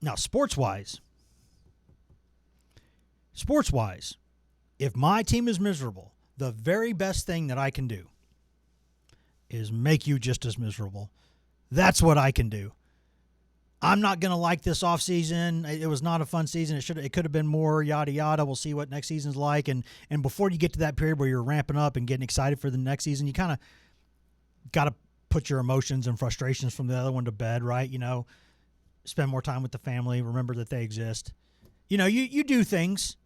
now sports wise, if my team is miserable, the very best thing that I can do is make you just as miserable. That's what I can do. I'm not going to like this offseason. It was not a fun season. It could have been more, yada, yada. We'll see what next season's like. And before you get to that period where you're ramping up and getting excited for the next season, you kind of got to put your emotions and frustrations from the other one to bed, right? Spend more time with the family. Remember that they exist. You do things.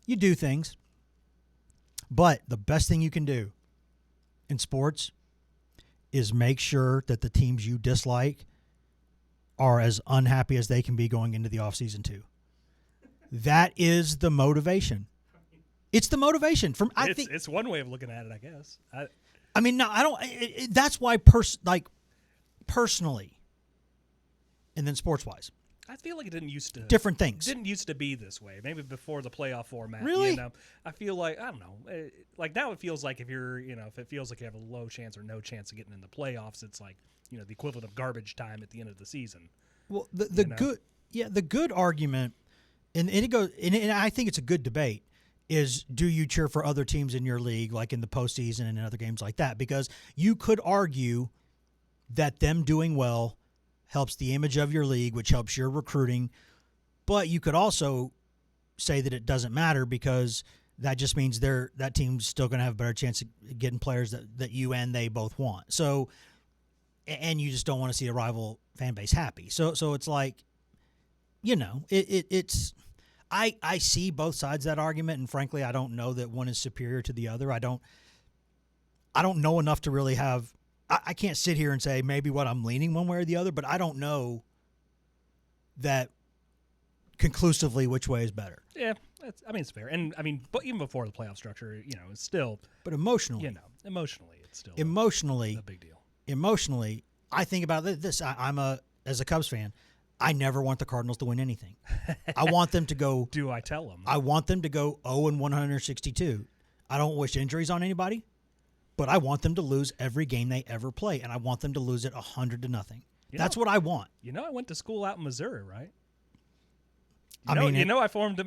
You do things. But the best thing you can do in sports is make sure that the teams you dislike are as unhappy as they can be going into the offseason too. That is the motivation. It's the motivation. I think it's one way of looking at it, I guess. No, I don't. That's why, personally, and then sports-wise, I feel like it didn't used to different things. Didn't used to be this way. Maybe before the playoff format. Really? I feel like I don't know. Now it feels like if it feels like you have a low chance or no chance of getting in the playoffs, it's like the equivalent of garbage time at the end of the season. Well, the good argument, and it goes, and I think it's a good debate. Is do you cheer for other teams in your league, like in the postseason and in other games like that? Because you could argue that them doing well helps the image of your league, which helps your recruiting. But you could also say that it doesn't matter because that just means that team's still going to have a better chance of getting players that you and they both want. So, and you just don't want to see a rival fan base happy. So it's like, it's. I see both sides of that argument, and frankly, I don't know that one is superior to the other. I don't know enough to really have. I can't sit here and say maybe what I'm leaning one way or the other, but I don't know that conclusively which way is better. Yeah, it's fair, and but even before the playoff structure, it's still. But emotionally, it's still a big deal. Emotionally, I think about this. As a Cubs fan, I never want the Cardinals to win anything. I want them to go. Do I tell them? I want them to go 0-162. I don't wish injuries on anybody, but I want them to lose every game they ever play, and I want them to lose it 100-0. That's what I want. I went to school out in Missouri, right? I formed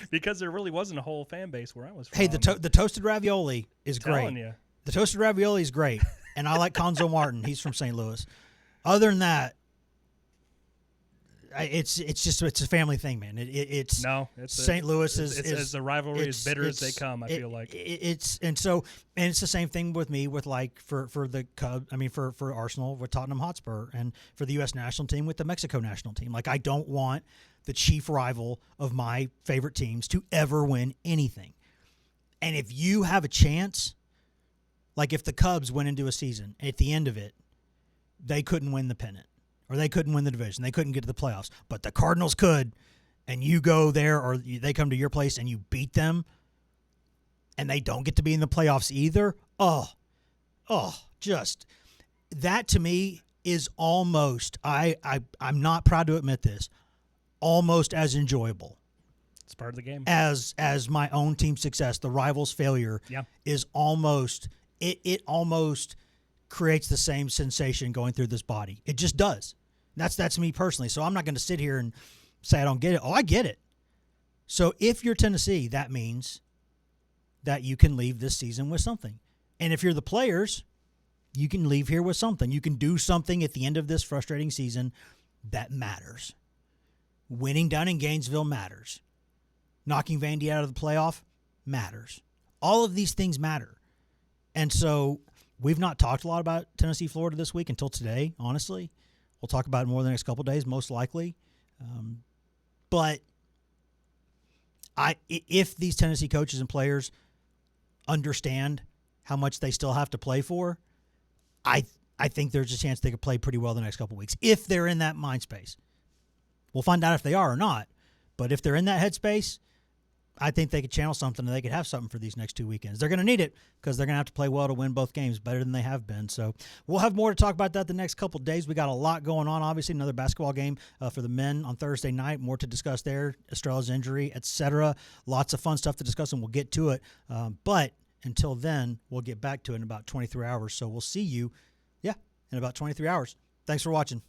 because there really wasn't a whole fan base where I was from. Hey, the toasted ravioli is great. You. The toasted ravioli is great, and I like Conzo Martin. He's from St. Louis. Other than that, it's a family thing, man. It's St. Louis is a rivalry as bitter as they come. I feel like it's the same thing with me with like for the Cubs. I mean for Arsenal with Tottenham Hotspur, and for the U.S. national team with the Mexico national team. Like I don't want the chief rival of my favorite teams to ever win anything. And if you have a chance, like if the Cubs went into a season at the end of it, they couldn't win the pennant. Or they couldn't win the division. They couldn't get to the playoffs. But the Cardinals could, and you go there or they come to your place and you beat them, and they don't get to be in the playoffs either. Just that to me is almost, I'm not proud to admit this, almost as enjoyable. It's part of the game. As my own team's success, the rival's failure is almost, it almost creates the same sensation going through this body. It just does. That's me personally. So I'm not going to sit here and say I don't get it. Oh, I get it. So if you're Tennessee, that means that you can leave this season with something. And if you're the players, you can leave here with something. You can do something at the end of this frustrating season that matters. Winning down in Gainesville matters. Knocking Vandy out of the playoff matters. All of these things matter. And so we've not talked a lot about Tennessee, Florida this week until today, honestly. We'll talk about it more the next couple of days, most likely. But if these Tennessee coaches and players understand how much they still have to play for, I think there's a chance they could play pretty well the next couple of weeks if they're in that mind space. We'll find out if they are or not. But if they're in that headspace, I think they could channel something and they could have something for these next 2 weekends. They're going to need it because they're going to have to play well to win both games better than they have been. So we'll have more to talk about that the next couple of days. We got a lot going on. Obviously, another basketball game for the men on Thursday night. More to discuss there. Estrella's injury, etc. Lots of fun stuff to discuss, and we'll get to it. But until then, we'll get back to it in about 23 hours. So we'll see you, in about 23 hours. Thanks for watching.